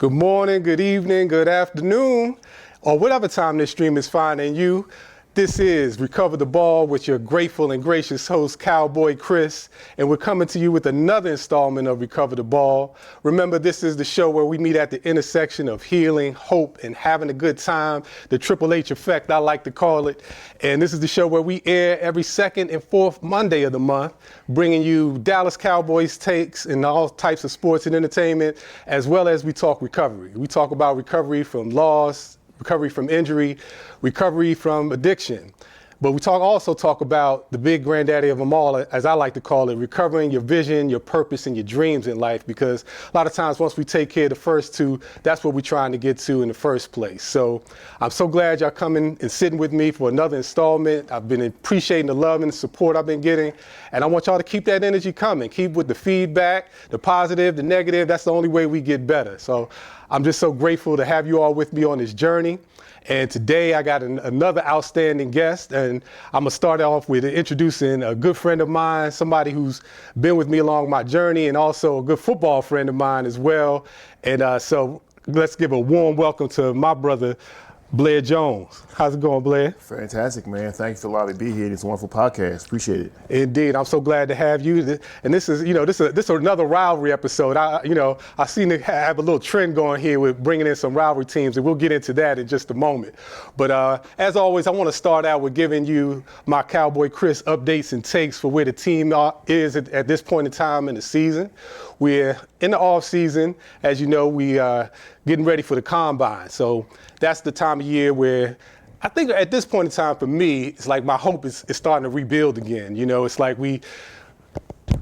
Good morning, good evening, good afternoon, or whatever time this stream is finding you. This is Recover the Ball with your grateful and gracious host, Cowboy Chris, and we're coming to you with another installment of Recover the Ball. Remember, this is the show where we meet at the intersection of healing, hope, and having a good time, the Triple H effect, I like to call it. And this is the show where we air every second and fourth Monday of the month, bringing you Dallas Cowboys takes and all types of sports and entertainment, as well as we talk recovery. We talk about recovery from loss, recovery from injury, recovery from addiction. But we also talk about the big granddaddy of them all, as I like to call it, recovering your vision, your purpose, and your dreams in life. Because a lot of times once we take care of the first two, that's what we're trying to get to in the first place. So I'm so glad y'all coming and sitting with me for another installment. I've been appreciating the love and the support I've been getting. And I want y'all to keep that energy coming. Keep with the feedback, the positive, the negative. That's the only way we get better. So I'm just so grateful to have you all with me on this journey. And today I got another outstanding guest, and I'm gonna start off with introducing a good friend of mine, somebody who's been with me along my journey, and also a good football friend of mine as well. And so let's give a warm welcome to my brother, Blair Jones. How's it going, Blair? Fantastic, man. Thanks for allowing me to be here. It's a wonderful podcast. Appreciate it. Indeed. I'm so glad to have you. And this is another rivalry episode. I seem to have a little trend going here with bringing in some rivalry teams, and we'll get into that in just a moment. But as always, I want to start out with giving you my Cowboy Chris updates and takes for where the team is at this point in time in the season. We're in the off season. As you know, we are getting ready for the combine. So that's the time of year where I think at this point in time for me, it's like my hope is starting to rebuild again. You know, it's like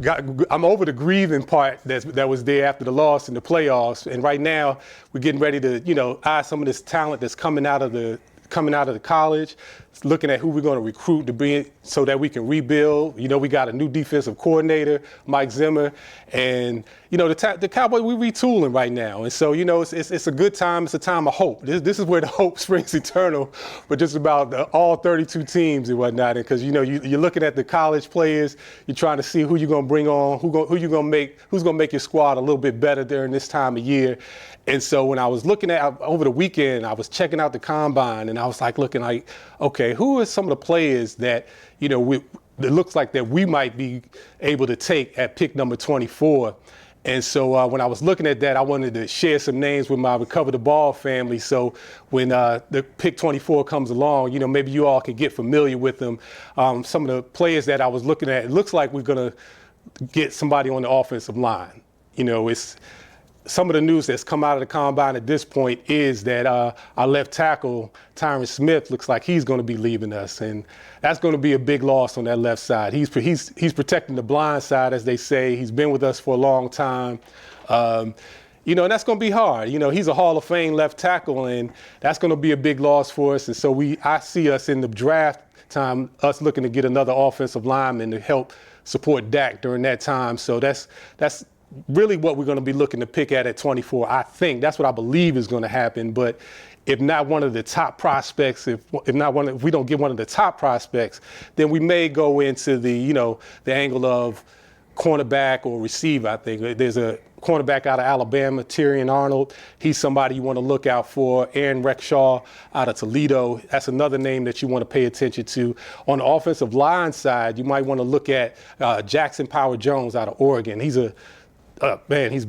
I'm over the grieving part that was there after the loss in the playoffs. And right now we're getting ready to, eye some of this talent that's coming out of the college, looking at who we're going to recruit to bring so that we can rebuild. We got a new defensive coordinator, Mike Zimmer, and the Cowboys, we're retooling right now. And so it's a good time. It's a time of hope. This is where the hope springs eternal for just about all 32 teams and whatnot. And because you're looking at the college players, you're trying to see who you're going to bring on, who's going to make your squad a little bit better during this time of year. And so when I was looking at over the weekend, I was checking out the combine, and I was looking like, okay, who are some of the players that it looks like that we might be able to take at pick number 24. And so when I was looking at that, I wanted to share some names with my Recover the Ball family. So when the pick 24 comes along, maybe you all can get familiar with them. Some of the players that I was looking at, it looks like we're going to get somebody on the offensive line. It's some of the news that's come out of the combine at this point is that our left tackle, Tyron Smith, looks like he's going to be leaving us. And that's going to be a big loss on that left side. He's protecting the blind side, as they say. He's been with us for a long time. And that's going to be hard. He's a Hall of Fame left tackle, and that's going to be a big loss for us. And so I see us in the draft time, us looking to get another offensive lineman to help support Dak during that time. So that's really what we're going to be looking to pick at 24. I think that's what I believe is going to happen. But if not one of the top prospects, if we don't get one of the top prospects, then we may go into the angle of cornerback or receiver. I think there's a cornerback out of Alabama, Tyrion Arnold. He's somebody you want to look out for. Aaron Rexhaw out of Toledo. That's another name that you want to pay attention to. On the offensive line side, you might want to look at Jackson Power Jones out of Oregon. He's a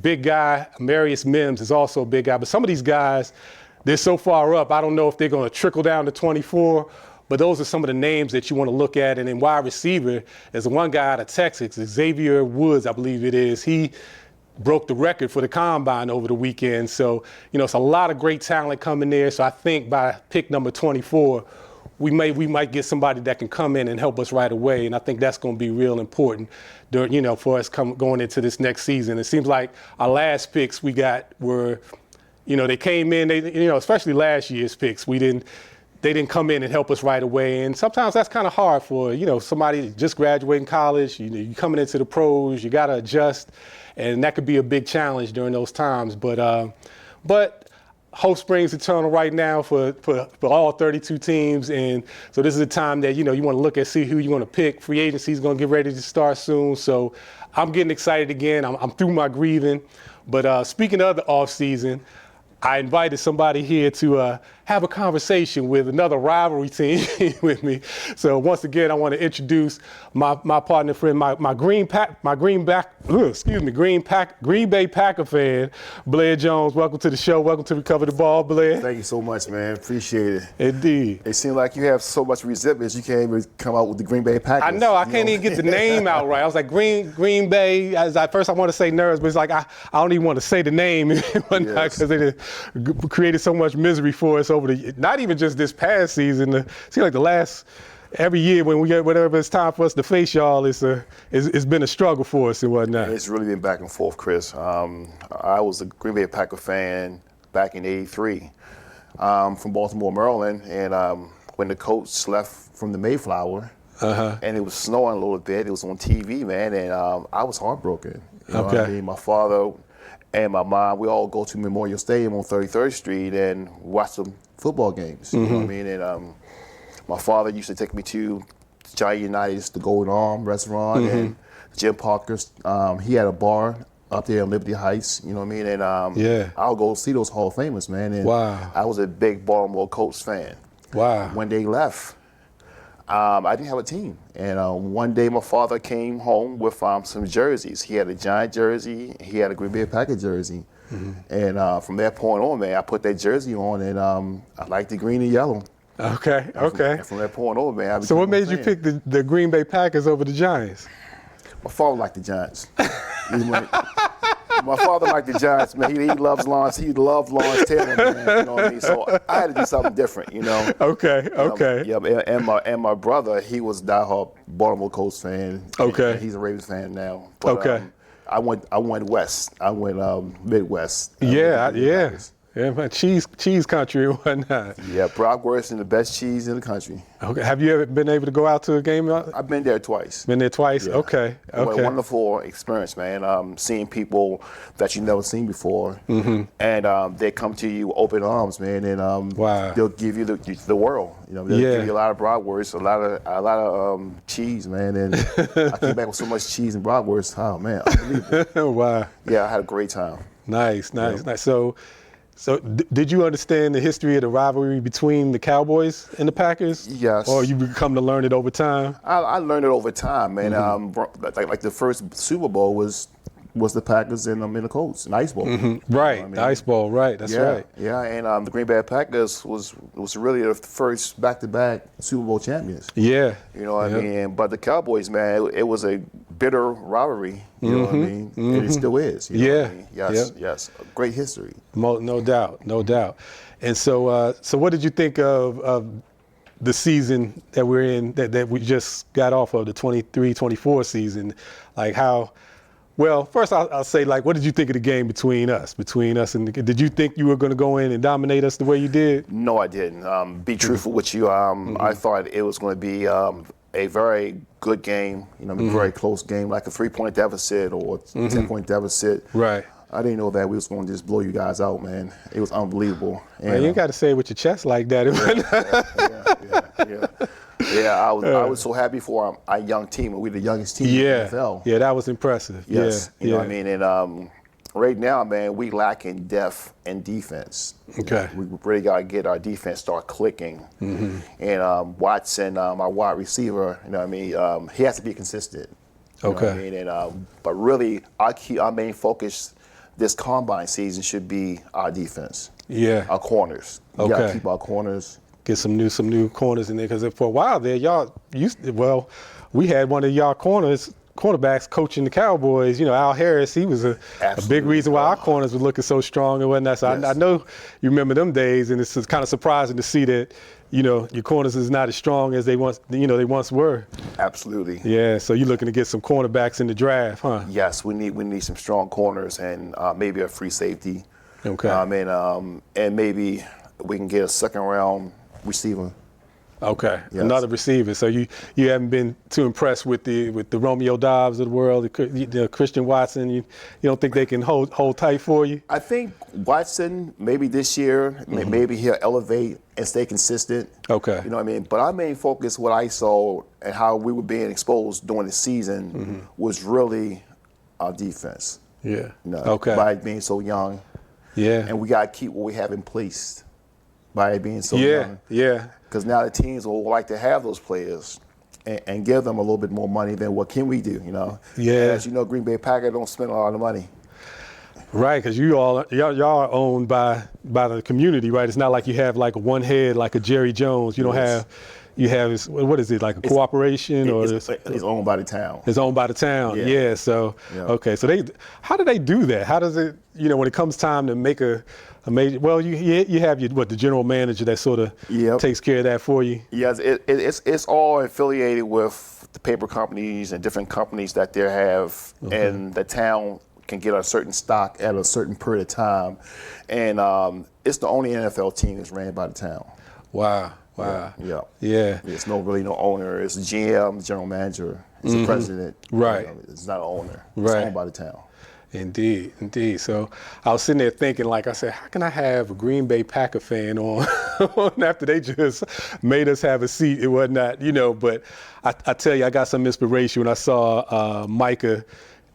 big guy. Marius Mims is also a big guy. But some of these guys, they're so far up, I don't know if they're going to trickle down to 24. But those are some of the names that you want to look at. And then wide receiver, there's one guy out of Texas, Xavier Woods, I believe it is. He broke the record for the combine over the weekend. So, it's a lot of great talent coming there. So I think by pick number 24, we might get somebody that can come in and help us right away. And I think that's going to be real important for us going into this next season. It seems like our last picks we got were, they came in, especially last year's picks, they didn't come in and help us right away. And sometimes that's kind of hard for, somebody just graduating college, you're coming into the pros, you got to adjust. And that could be a big challenge during those times. But hope springs eternal right now for all 32 teams. And so this is a time that, you want to look at, see who you want to pick. Free agency is going to get ready to start soon. So I'm getting excited again. I'm through my grieving. But speaking of the off season, I invited somebody here to have a conversation with another rivalry team with me. So once again, I want to introduce my partner friend, my Green Bay Packer fan, Blair Jones. Welcome to the show. Welcome to Recover the Ball, Blair. Thank you so much, man. Appreciate it. Indeed. It seems like you have so much resentment you can't even come out with the Green Bay Packers. I know. I can't even get the name out right. I was like, Green Bay. At first, I want to say Nerds, but it's like I don't even want to say the name because it created so much misery for us over not even just this past season. It seems like the last every year when we get whatever it's time for us to face y'all, it's been a struggle for us and whatnot. It's really been back and forth, Chris. I was a Green Bay Packer fan back in '83 from Baltimore, Maryland, and when the coach left from the Mayflower, and it was snowing a little bit, it was on TV, man, and I was heartbroken. You know what I mean? My father and my mom, we all go to Memorial Stadium on 33rd Street and watch some football games. You know what I mean? And my father used to take me to Giant United's, the Golden Arm restaurant, and Jim Parker's. He had a bar up there in Liberty Heights. You know what I mean? And I'll go see those Hall of Famers, man. And I was a big Baltimore Colts fan. Wow. When they left, I didn't have a team. And one day my father came home with some jerseys. He had a Giant jersey. He had a Green Bay Packer jersey. And from that point on, man, I put that jersey on, and I liked the green and yellow. Okay. And from that point on, man. So what made you pick the Green Bay Packers over the Giants? My father liked the Giants. My father liked the Giants, man. He loves Lawrence. He loved Lawrence Taylor, man. You know what I mean? So I had to do something different, you know. Okay. And my brother, he was a diehard Baltimore Colts fan. And he's a Ravens fan now. But, I went west. I went Midwest. Yeah, man, cheese country and whatnot. Yeah, bratwurst and the best cheese in the country. Okay, have you ever been able to go out to a game? I've been there twice. Been there twice? Yeah. Okay. What a wonderful experience, man. Seeing people that you've never seen before, and they come to you open arms, man, and they'll give you the world. You know, they'll give you a lot of bratwurst, a lot of cheese, man, and I came back with so much cheese and bratwurst. Oh man, unbelievable. Wow. Yeah, I had a great time. Nice. So did you understand the history of the rivalry between the Cowboys and the Packers? Yes. Or you come to learn it over time? I learned it over time, man. Like the first Super Bowl was the Packers and the Colts, an Ice Bowl. Right, you know I mean? the Ice Bowl, right, that's right. Yeah, and the Green Bay Packers was really the first back-to-back Super Bowl champions. Yeah. You know what I mean? But the Cowboys, man, it was a bitter rivalry, you know what I mean? And it still is. You know what I mean? Yes, a great history. No doubt. And so what did you think of the season that we're in, that we just got off of, the 23-24 season? Like how, well, first I'll say, like, what did you think of the game between us and did you think you were going to go in and dominate us the way you did? No, I didn't. Be truthful with you. I thought it was going to be a very good game, you know, a very close game, like a 3-point deficit or a 10-point deficit. Right. I didn't know that we was going to just blow you guys out, man. It was unbelievable. And, man, you got to say it with your chest like that. Yeah, I was so happy for our young team. We're the youngest team in the NFL. Yeah, that was impressive. Yes, you know what I mean? And right now, man, we lack in depth and defense. Okay. We really got to get our defense start clicking. And Watson, our wide receiver, you know what I mean? He has to be consistent. You know what I mean? And but really, our main focus this combine season should be our defense. Yeah. Our corners. We got to keep our corners. Get some new corners in there, because for a while there, we had one of y'all cornerbacks coaching the Cowboys. You know, Al Harris, he was a big reason why our corners were looking so strong and whatnot. So I know you remember them days, and it's kind of surprising to see that, you know, your corners is not as strong as they once were. Absolutely. Yeah. So you're looking to get some cornerbacks in the draft, huh? Yes, we need some strong corners and maybe a free safety. Okay. And maybe we can get a second round receiver. Okay, another receiver. So you haven't been too impressed with the Romeo Dobbs of the world, the Christian Watson. You don't think they can hold tight for you? I think Watson, maybe this year, maybe he'll elevate and stay consistent. Okay. You know what I mean? But our main focus, what I saw and how we were being exposed during the season, was really our defense. Yeah. You know, by being so young. Yeah. And we got to keep what we have in place by it being so Yeah, young. yeah. Because now the teams will like to have those players and give them a little bit more money than what can we do, you know? Yeah. And as you know, Green Bay Packers don't spend a lot of money. Right, because y'all are owned by the community, right? It's not like you have like one head like a Jerry Jones. You don't have, you have, what is it, like a cooperation or It's owned by the town. it's owned by the town. Yeah. Yeah. So okay, so how do they do that? How does it, when it comes time to make a major? Well, you have the general manager that sort of takes care of that for you. Yes, it's all affiliated with the paper companies and different companies that they have, and the town can get a certain stock at a certain period of time, and it's the only NFL team that's ran by the town. Wow. Yeah. It's really no owner. It's the GM, the general manager, it's the president. Right. It's not an owner. It's Right. owned by the town. Indeed. So I was sitting there thinking, like I said, how can I have a Green Bay Packer fan on after they just made us have a seat and whatnot, But I tell you, I got some inspiration when I saw Micah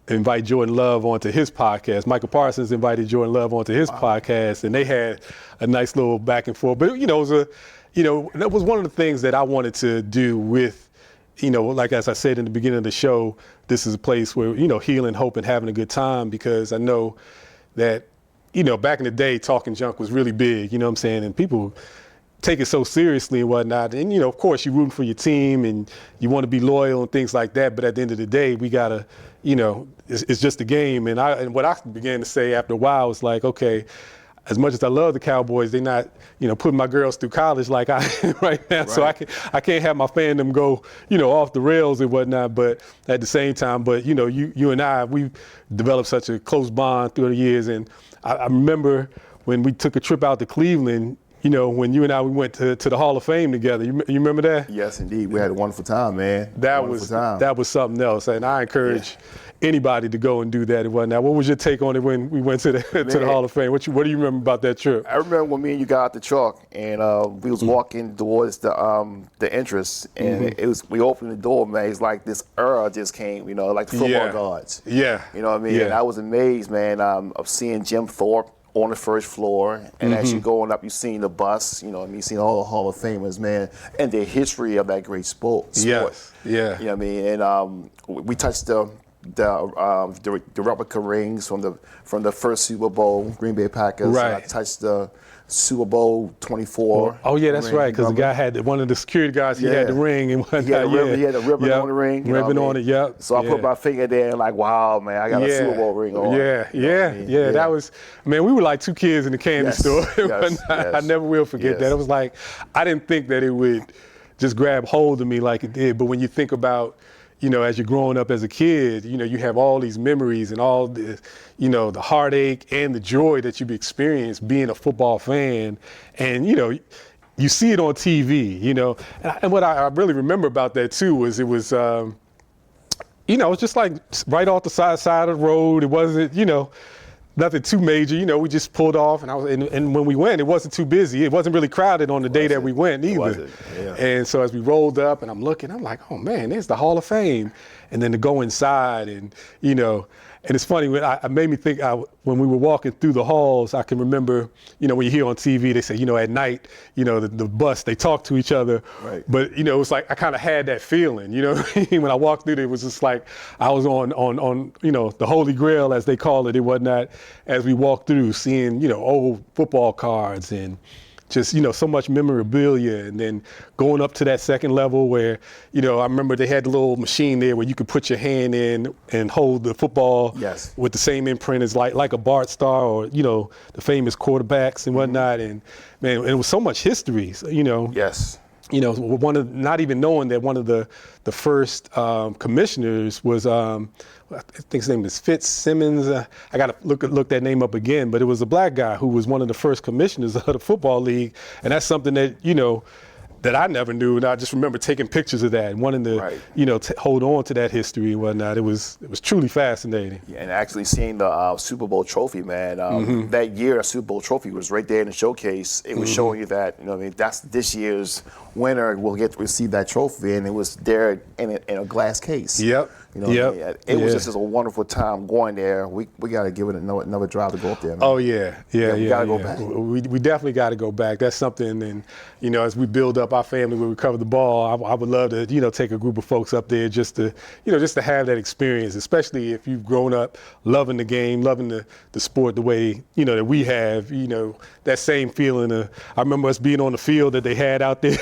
invite Jordan Love onto his podcast. Micah Parsons invited Jordan Love onto his podcast, and they had a nice little back and forth. But that was one of the things that I wanted to do with, like as I said in the beginning of the show, this is a place where healing, hope, and having a good time, because I know that back in the day, talking junk was really big. You know what I'm saying, and people take it so seriously and whatnot. And, of course, you're rooting for your team and you want to be loyal and things like that. But at the end of the day, we got to, it's just a game. And what I began to say after a while was like, okay, as much as I love the Cowboys, they're not, putting my girls through college like I am right now. Right. So I can't have my fandom go, off the rails and whatnot. But at the same time, you and I, we've developed such a close bond through the years. And I remember when we took a trip out to Cleveland, when you and I, we went to the Hall of Fame together. You remember that? Yes, indeed. We had a wonderful time, man. That was something else. And I encourage anybody to go and do that and whatnot. What was your take on it when we went to the Hall of Fame? What do you remember about that trip? I remember when me and you got out the truck and we was walking towards the entrance, and we opened the door, man. It's like this era just came, like the football gods. Yeah. You know what I mean? Yeah. And I was amazed, man, of seeing Jim Thorpe on the first floor, and as you're going up, you've seen the bus, you've seen all the Hall of Famers, man, and the history of that great sport. Yes, yeah. You know what I mean? And we touched the replica rings from the first Super Bowl, Green Bay Packers. Right. And I touched the Super Bowl 24. Oh yeah, that's right. Because the guy had one of the security guys. He had the ring and whatnot. He had a ribbon on the ring. Ribbon on it. Yep. So I put my finger there and like, wow, man, I got a Super Bowl ring on. Yeah. That was, man. We were like two kids in the candy store. I never will forget that. It was like, I didn't think that it would just grab hold of me like it did. But when you think about, as you're growing up as a kid, you have all these memories and all the, the heartache and the joy that you've experienced being a football fan. And, you see it on TV, And what I really remember about that, too, was it was, it was just like right off the side of the road. It wasn't, nothing too major. We just pulled off, and when we went, it wasn't too busy. It wasn't really crowded on the day that we went either. It wasn't. Yeah. And so as we rolled up, and I'm looking, I'm like, oh man, there's the Hall of Fame. And then to go inside, and and it's funny, it made me think, when we were walking through the halls, I can remember, when you hear on TV, they say, at night, the bus, they talk to each other. Right. But, it was like, I kind of had that feeling, when I walked through there, it was just like, I was on the Holy Grail, as they call it, and whatnot, as we walked through, seeing, old football cards and just, so much memorabilia, and then going up to that second level where, I remember they had the little machine there where you could put your hand in and hold the football with the same imprint as like a Bart Starr or, the famous quarterbacks and whatnot. And man, it was so much history, Yes. Not even knowing that one of the first commissioners was, I think his name is Fitzsimmons. I got to look that name up again, but it was a black guy who was one of the first commissioners of the Football League. And that's something that, that I never knew. And I just remember taking pictures of that and wanting to, hold on to that history and whatnot. It was truly fascinating. Yeah, and actually seeing the Super Bowl trophy, man, that year, a Super Bowl trophy was right there in the showcase. It was showing you that, that's this year's winner will get to receive that trophy, and it was there in a glass case. Yep. You know, what I mean? It was just a wonderful time going there. We got to give it another drive to go up there, man. Oh yeah. We got to go back. We definitely got to go back. That's something, and you know, as we build up our family, when we cover the ball, I would love to, you know, take a group of folks up there just to, you know, just to have that experience, especially if you've grown up loving the game, loving the sport the way, you know, that we have. You know, that same feeling. I remember us being on the field that they had out there.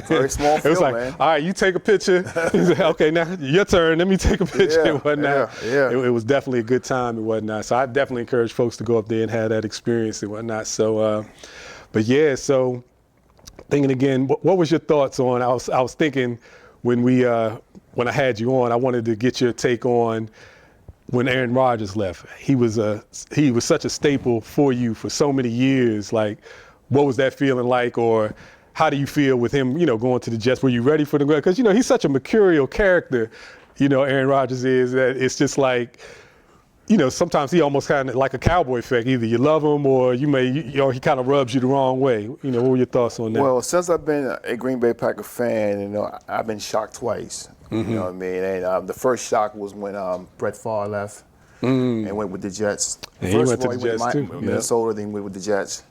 Very small field, it was like, man. all right, you take a picture. Okay, now your turn. Let me take a picture and whatnot. It was definitely a good time and whatnot. So I definitely encourage folks to go up there and have that experience and whatnot. So, but yeah, so thinking again, what was your thoughts on? I was thinking when I had you on, I wanted to get your take on when Aaron Rodgers left. He was such a staple for you for so many years. Like, what was that feeling like, or how do you feel with him, you know, going to the Jets? Were you ready for the go? Because, you know, he's such a mercurial character, you know, Aaron Rodgers is, that it's just like, you know, sometimes he almost kind of like a cowboy effect. Either you love him or you know, he kind of rubs you the wrong way. You know, what were your thoughts on that? Well, since I've been a Green Bay Packer fan, you know, I've been shocked twice. You know what I mean? And the first shock was when Brett Favre left and went with the Jets. And he went to the Jets too. Minnesota, then went with the Jets.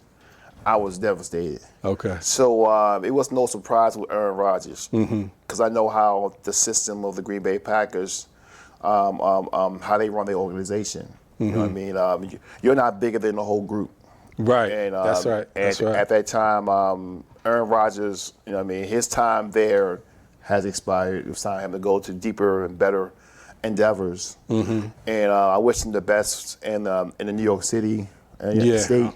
I was devastated. Okay. So it was no surprise with Aaron Rodgers because I know how the system of the Green Bay Packers, how they run their organization. You know what I mean? You're not bigger than the whole group. Right. And, That's right. And at that time, Aaron Rodgers, you know what I mean, his time there has expired. It was time for him to go to deeper and better endeavors. And I wish him the best in the New York City state.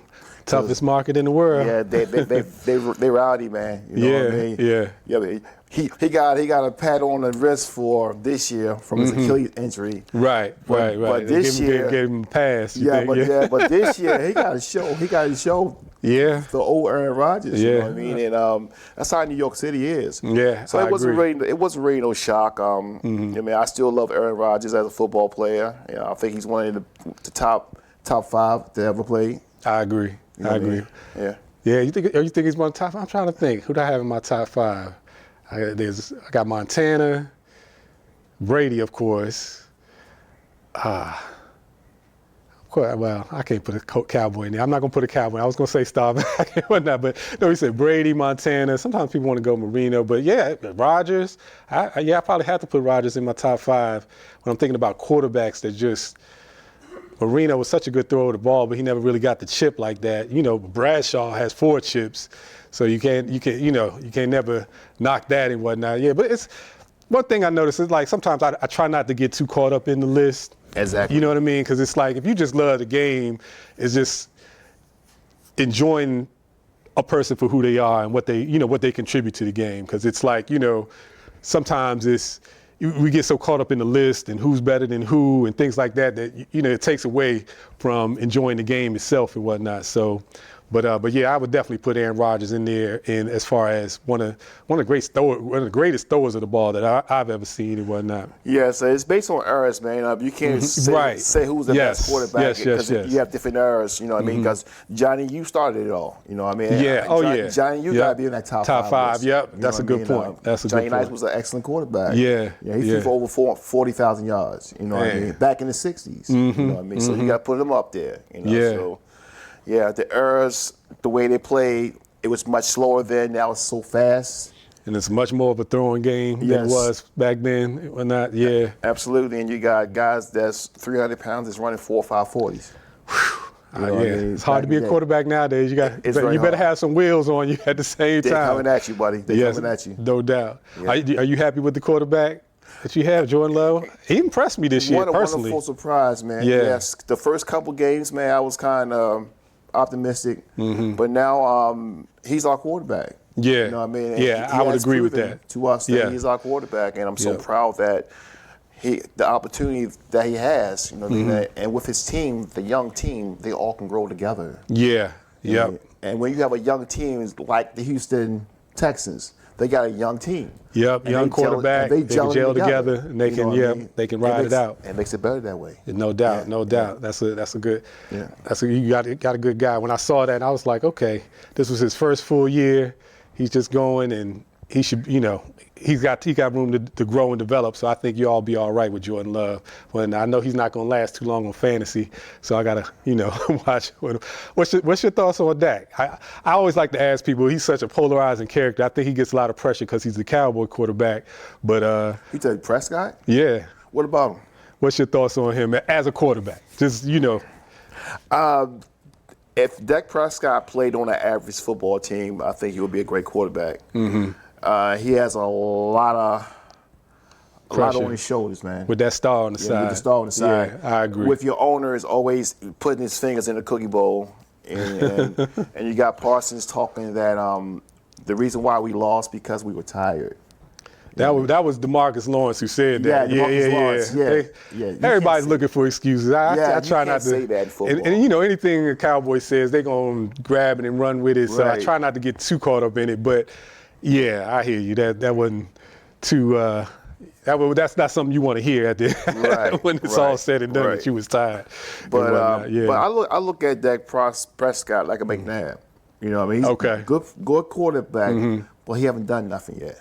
Toughest market in the world. Yeah, they rowdy, man. You know what I mean? Yeah. He got a pat on the wrist for this year from his Achilles injury. Right. But this year, gave him a pass. But this year he got to show. He got to show. Yeah. The old Aaron Rodgers. You know what I mean? And that's how New York City is. Yeah. So it wasn't really no shock. I mean, I still love Aaron Rodgers as a football player. You know, I think he's one of the top 5 to ever play. I agree. I agree. Yeah. Yeah. You think he's one of the top? I'm trying to think. Who do I have in my top 5? I got Montana, Brady, of course. Well, I can't put a Cowboy in there. I'm not going to put a Cowboy. I was going to say Staubach and whatnot, but no, he said Brady, Montana. Sometimes people want to go Marino, but yeah, Rodgers. I probably have to put Rodgers in my top 5 when I'm thinking about quarterbacks that just. Marino was such a good thrower of the ball, but he never really got the chip like that. You know, Bradshaw has 4 chips, so you can't never knock that and whatnot. Yeah, but it's one thing I noticed is like sometimes I try not to get too caught up in the list. Exactly. You know what I mean? Because it's like if you just love the game, it's just enjoying a person for who they are and what they contribute to the game. Because it's like, you know, sometimes we get so caught up in the list and who's better than who and things like that you know, it takes away from enjoying the game itself and whatnot. So, but yeah, I would definitely put Aaron Rodgers in there, in as far as one of the greatest throwers of the ball that I've ever seen and whatnot. Yeah, so it's based on eras, man. You can't say who's the best quarterback because you have different eras. You know what I mean? Because Johnny, you started it all. You know what I mean? Yeah. Johnny, you gotta be in that top 5 list. Yep, that's a good point. Johnny Unitas was an excellent quarterback. Yeah, he threw for over 40,000 yards. You know what I mean? Back in the '60s. You know what I mean? So you got to put him up there. You know? Yeah. So, yeah, the eras, the way they played, it was much slower then. Now it's so fast. And it's much more of a throwing game than it was back then, or not? Yeah. Absolutely. And you got guys that's 300 pounds that's running 4 or 5 40s. You know what I mean? It's hard to be a quarterback nowadays. You better have some wheels on you at the same time. They're coming at you, buddy. They're coming at you. No doubt. Yeah. Are you happy with the quarterback that you have, Jordan Love? He impressed me this year, personally. Wonderful surprise, man. Yeah. Yes. The first couple games, man, I was kind of optimistic. But now he's our quarterback. Yeah. You know what I mean? And I would agree with that. To us, that he's our quarterback, and I'm so proud that the opportunity that he has, you know, and with his team, the young team, they all can grow together. Yeah. Yeah. And when you have a young team like the Houston Texans, they got a young team. Yep, young quarterback. They can gel together, and they can they can ride it out. It makes it better that way. No doubt, no doubt. That's a good. Yeah. You got a good guy. When I saw that, I was like, okay, this was his first full year. He's just going, and he should, you know, he got room to grow and develop. So I think you all be all right with Jordan Love. When I know he's not going to last too long on fantasy, so I gotta watch. What's your thoughts on Dak? I always like to ask people. He's such a polarizing character. I think he gets a lot of pressure because he's the Cowboy quarterback. But You take Prescott? yeah. What about him? What's your thoughts on him as a quarterback? Just If Dak Prescott played on an average football team, I think he would be a great quarterback. He has a lot on his shoulders, man. with that star on the side. With the star on the side. Yeah, I agree. With your owner is always putting his fingers in the cookie bowl, and you got Parsons talking that the reason why we lost because we were tired. That was DeMarcus Lawrence who said that. DeMarcus Lawrence, yeah. Everybody's looking for excuses. I try not to say that in football. And anything a Cowboy says, they're gonna grab it and run with it. So I Right. try not to get too caught up in it. But yeah, I hear you. That wasn't too. That's not something you want to hear at the when it's all said and done that you was tired. But I look at Dak Prescott like a McNabb. You know what I mean? He's good quarterback, but he haven't done nothing yet.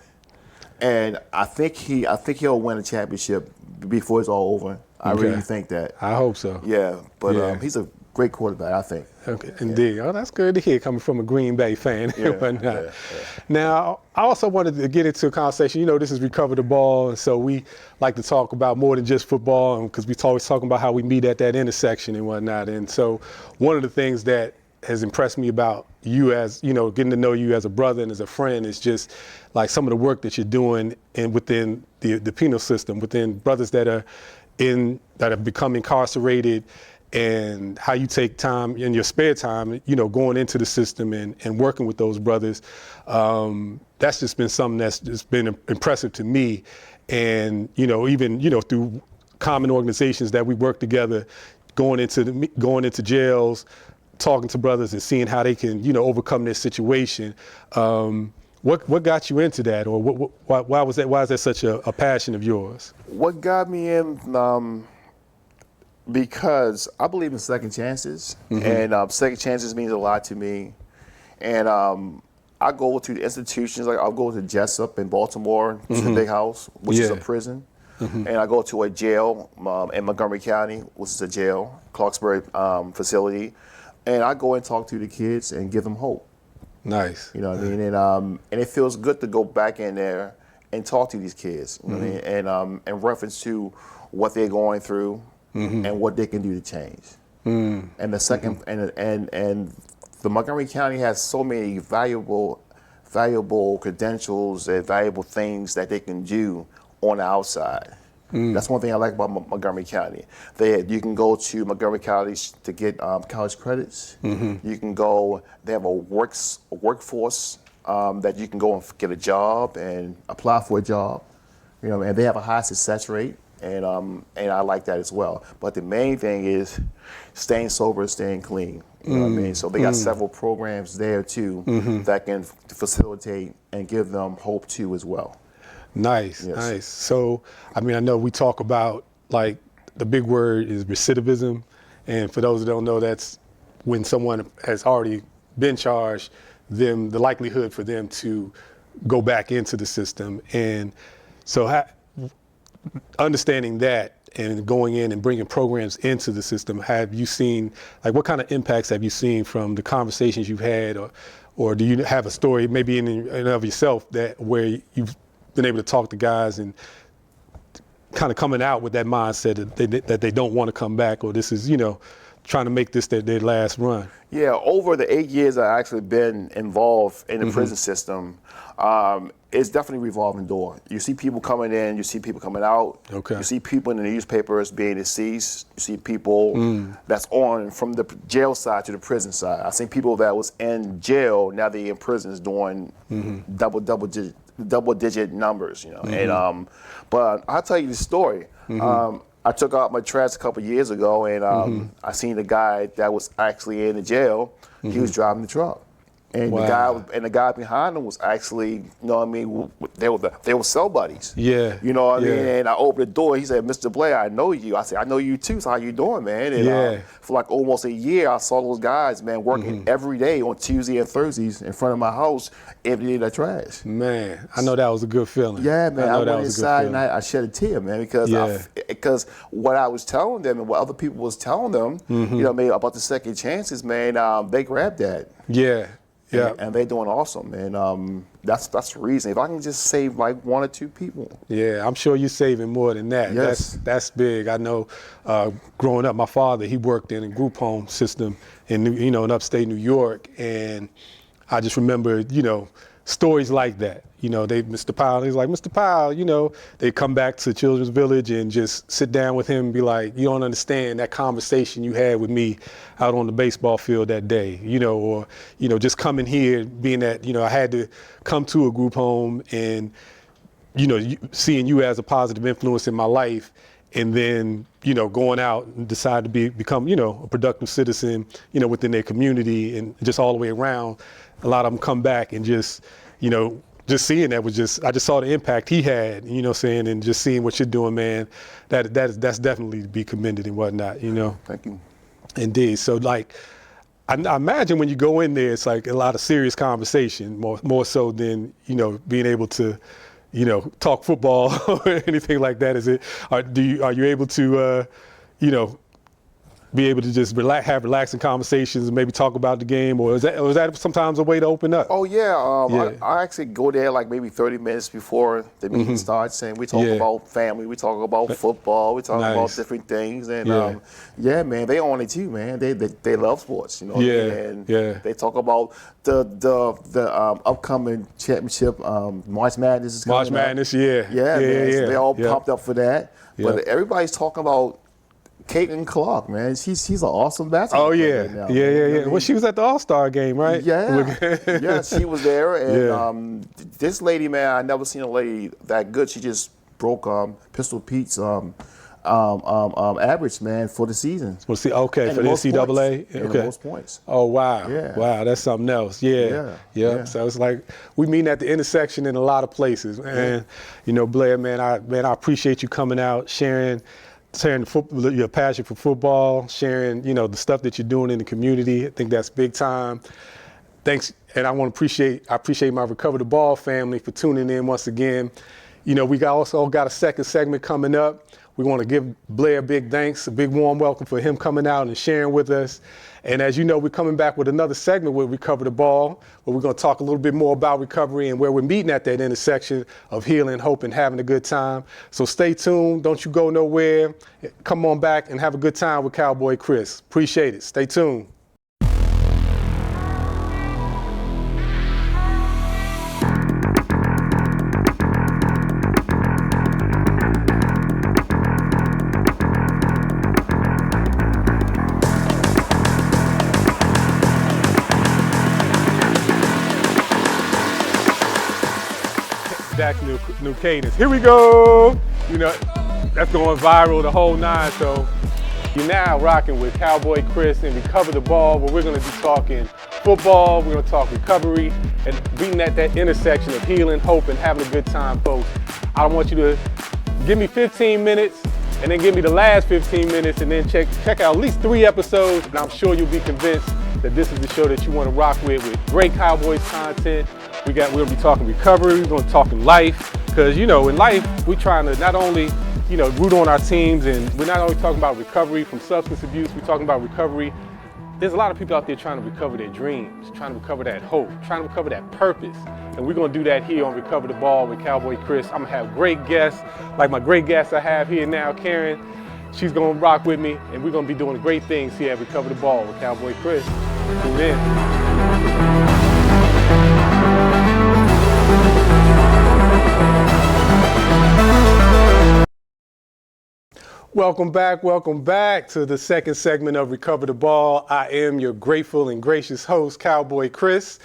And I think he'll win a championship before it's all over. I really think that. I hope so. Yeah, but he's a great quarterback, I think. Okay, indeed. Oh, that's good to hear coming from a Green Bay fan. Yeah. Now, I also wanted to get into a conversation. This is Recover the Ball, and so we like to talk about more than just football, because we always talking about how we meet at that intersection and whatnot. And so one of the things that has impressed me about you as, getting to know you as a brother and as a friend is just like some of the work that you're doing within the penal system, within brothers that have become incarcerated, and how you take time in your spare time, going into the system and working with those brothers. That's just been something that's just been impressive to me. And, even, through common organizations that we work together, going into jails, talking to brothers and seeing how they can, overcome their situation. What got you into that, or why was that? Why is that such a passion of yours? What got me in? Because I believe in second chances, and second chances means a lot to me. And I go to the institutions, like I'll go to Jessup in Baltimore, which is a big house, which is a prison. And I go to a jail in Montgomery County, which is a jail, Clarksburg facility. And I go and talk to the kids and give them hope. Nice. You know what I mean? And it feels good to go back in there and talk to these kids, you know what I mean? And in reference to what they're going through and what they can do to change. And the second, and the Montgomery County has so many valuable credentials and valuable things that they can do on the outside. That's one thing I like about Montgomery County. You can go to Montgomery County to get college credits. You can go. They have a workforce that you can go and get a job and apply for a job. And they have a high success rate, and I like that as well. But the main thing is staying sober and staying clean. You know what I mean? So they got several programs there too that can facilitate and give them hope too as well. Nice. So, I know we talk about, like, the big word is recidivism. And for those who don't know, that's when someone has already been charged, the likelihood for them to go back into the system. And so understanding that and going in and bringing programs into the system, have you seen, like, what kind of impacts have you seen from the conversations you've had, or do you have a story maybe in and of yourself where you've been able to talk to guys and kind of coming out with that mindset that they don't want to come back, or this is, trying to make this their last run? Yeah, over the 8 years I've actually been involved in the prison system, it's definitely a revolving door. You see people coming in, you see people coming out. Okay. You see people in the newspapers being deceased. You see people that's on from the jail side to the prison side. I've seen people that was in jail, now they're in prisons doing double digit numbers, And but I'll tell you the story. I took out my trash a couple years ago, and I seen the guy that was actually in the jail. He was driving the truck. And Wow. the guy behind him was actually, you know what I mean, they were cell buddies. Yeah. You know what I Yeah. mean? And I opened the door, he said, Mr. Blair, I know you. I said, I know you too, so how you doing, man? And Yeah. for like almost a year, I saw those guys, man, working every day on Tuesday and Thursdays in front of my house, emptying the trash. Man, I know that was a good feeling. Yeah, man. I know that went was a good inside and feeling. I shed a tear, man, because Yeah. because what I was telling them and what other people was telling them, you know, maybe about the second chances, man, they grabbed that. Yeah. Yeah. And they're doing awesome, and that's the reason. If I can just save like 1 or 2 people. Yeah, I'm sure you're saving more than that. Yes. That's big. I know growing up, my father, he worked in a group home system in upstate New York, and I just remember, stories like that. Mr. Powell, he's like, Mr. Powell, they come back to Children's Village and just sit down with him and be like, you don't understand that conversation you had with me out on the baseball field that day, or, just coming here, being that, I had to come to a group home and, seeing you as a positive influence in my life, and then, going out and decide to become, a productive citizen, within their community and just all the way around. A lot of them come back and just seeing that I just saw the impact he had, and just seeing what you're doing, man, that's definitely to be commended and whatnot, Thank you. Indeed. So like, I imagine when you go in there, it's like a lot of serious conversation, more so than, being able to, talk football or anything like that. Are you able to, be able to just have relaxing conversations and maybe talk about the game, or is that sometimes a way to open up? Oh yeah, Yeah. I actually go there like maybe 30 minutes before the meeting starts, and we talk Yeah. about family, we talk about football, we talk about Nice. different things, and Yeah. yeah, man, they own it too, man. They love sports, what I mean? Yeah, And yeah. they talk about the upcoming championship, March Madness is coming March up. Madness, yeah. Yeah, man. So they all yeah. pumped up for that, but Yeah. everybody's talking about Caitlin Clark, man. She's an awesome basketball Oh player yeah, right now, yeah, man. yeah, You know yeah. what I Well, mean? she was at the All-Star game, right? Yeah, yeah, she was there, and Yeah. this lady, man, I never seen a lady that good. She just broke Pistol Pete's average, man, for the season. Well, see, okay, And for the most NCAA. points. And Okay. the most points. Oh wow, Yeah. wow, that's something else. Yeah, Yeah, Yep. yeah. So it's like we meet at the intersection in a lot of places, and Blair, man, I appreciate you coming out, sharing your passion for football, sharing, the stuff that you're doing in the community. I think that's big time. Thanks, and I appreciate my Recover the Ball family for tuning in once again. We also got a second segment coming up. We want to give Blair a big thanks, a big warm welcome for him coming out and sharing with us. And as you know, we're coming back with another segment with Recover the Ball, where we're going to talk a little bit more about recovery and where we're meeting at that intersection of healing, hope, and having a good time. So stay tuned. Don't you go nowhere. Come on back and have a good time with Cowboy Chris. Appreciate it. Stay tuned. Back to new cadence. Here we go. That's going viral the whole nine. So you're now rocking with Cowboy Chris and Recover the Ball, where we're going to be talking football. We're going to talk recovery and being at that intersection of healing, hope, and having a good time, folks. I want you to give me 15 minutes and then give me the last 15 minutes and then check out at least 3 episodes, and I'm sure you'll be convinced that this is the show that you want to rock with great Cowboys content. We're going to be talking recovery, we're going to talk in life, because, in life, we're trying to not only, root on our teams, and we're not only talking about recovery from substance abuse, we're talking about recovery. There's a lot of people out there trying to recover their dreams, trying to recover that hope, trying to recover that purpose. And we're going to do that here on Recover the Ball with Cowboy Chris. I'm going to have great guests, like my great guest I have here now, Karen. She's going to rock with me, and we're going to be doing great things here at Recover the Ball with Cowboy Chris. Tune in. Welcome back to the second segment of Recover the Ball. I am your grateful and gracious host, Cowboy Chris.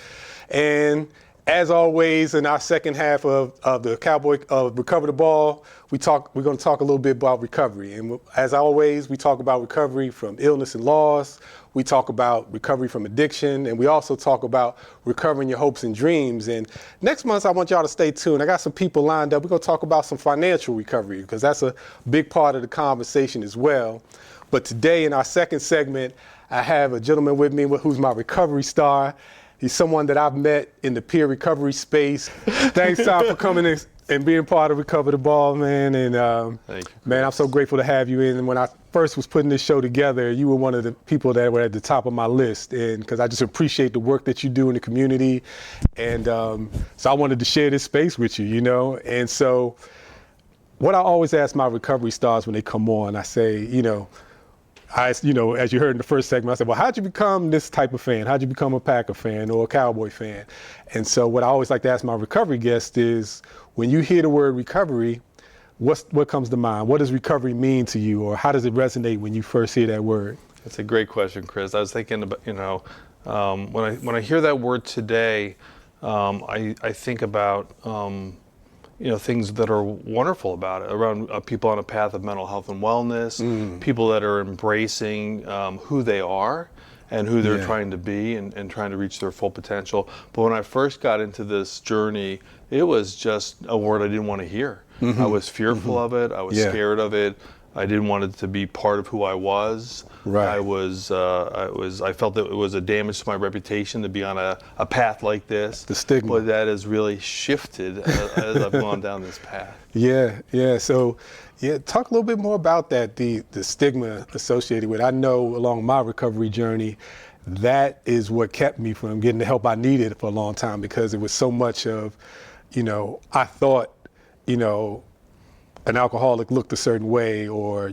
And as always, in our second half of the Cowboy Recover the Ball, we're going to talk a little bit about recovery. And as always, we talk about recovery from illness and loss. We talk about recovery from addiction. And we also talk about recovering your hopes and dreams. And next month, I want y'all to stay tuned. I got some people lined up. We're going to talk about some financial recovery because that's a big part of the conversation as well. But today, in our second segment, I have a gentleman with me who's my recovery star. He's someone that I've met in the peer recovery space. Thanks, Tom, for coming in and being part of Recover the Ball, man. And Thank you, man, I'm so grateful to have you in. And when I first was putting this show together, you were one of the people that were at the top of my list. And because I just appreciate the work that you do in the community. And so I wanted to share this space with you, you know. And so what I always ask my recovery stars when they come on, I say, as you heard in the first segment, I said, well, how'd you become this type of fan? How'd you become a Packer fan or a Cowboy fan? And so what I always like to ask my recovery guests is, when you hear the word recovery, what comes to mind? What does recovery mean to you, or how does it resonate when you first hear that word? That's a great question, Chris. I was thinking about, when I hear that word today, I think about, things that are wonderful about it, around people on a path of mental health and wellness, people that are embracing who they are and who they're trying to be and trying to reach their full potential. But when I first got into this journey, it was just a word I didn't want to hear. I was fearful of it. I was scared of it. I didn't want it to be part of who I was. Right. I felt that it was a damage to my reputation to be on a path like this. The stigma. But that has really shifted as I've gone down this path. Yeah. So, talk a little bit more about that, the stigma associated with it. I know along my recovery journey, that is what kept me from getting the help I needed for a long time, because it was so much of, I thought, an alcoholic looked a certain way, or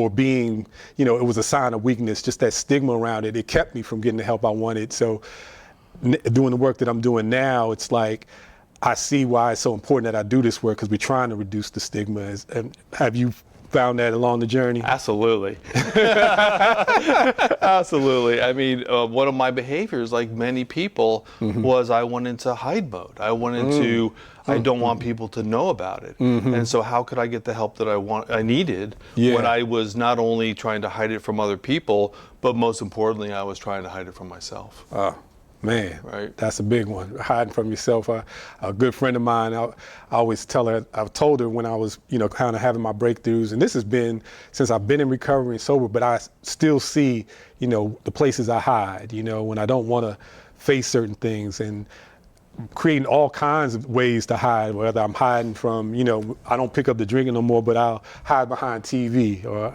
being, it was a sign of weakness. Just that stigma around it, it kept me from getting the help I wanted. So doing the work that I'm doing now, it's like, I see why it's so important that I do this work, because we're trying to reduce the stigma. And have you found that along the journey? Absolutely. Absolutely. I mean, one of my behaviors, like many people, was I went into hide mode. I went into, I don't want people to know about it. And so how could I get the help that I needed when I was not only trying to hide it from other people, but most importantly, I was trying to hide it from myself. Man, right. That's a big one. Hiding from yourself. A good friend of mine, I always tell her, I've told her when I was, kind of having my breakthroughs, and this has been since I've been in recovery and sober, but I still see, the places I hide, when I don't want to face certain things, and creating all kinds of ways to hide, whether I'm hiding from, I don't pick up the drinking no more, but I'll hide behind TV, or,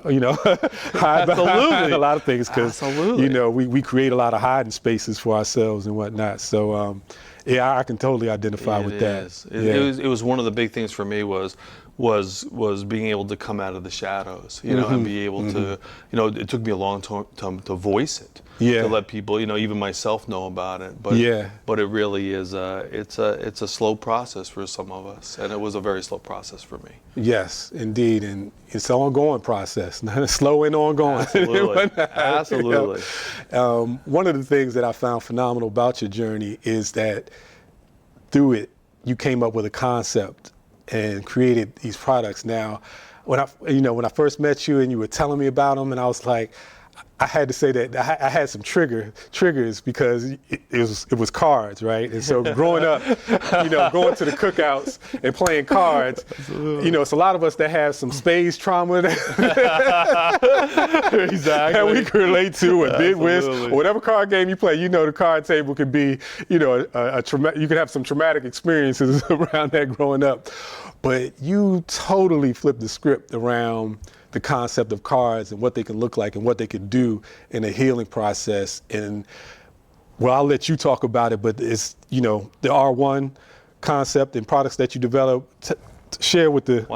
hide behind a lot of things, because, we create a lot of hiding spaces for ourselves and whatnot. So, I can totally identify with that. It was one of the big things for me was being able to come out of the shadows, and be able to, it took me a long time to voice it, to let people, even myself know about it. But it really is, it's a slow process for some of us, and it was a very slow process for me. Yes, indeed, and it's an ongoing process, slow and ongoing. Absolutely, absolutely. One of the things that I found phenomenal about your journey is that through it, you came up with a concept and created these products. Now, when I first met you and you were telling me about them, and I was like, I had to say that I had some triggers, because it was cards, right? And so growing up, going to the cookouts and playing cards, it's a lot of us that have some spades trauma that we can relate to, or bid whist, or whatever card game you play. The card table could be, you could have some traumatic experiences around that growing up. But you totally flipped the script around the concept of cards and what they can look like and what they can do in a healing process. And well, I'll let you talk about it, but it's, the R1 concept and products that you developed. Share with the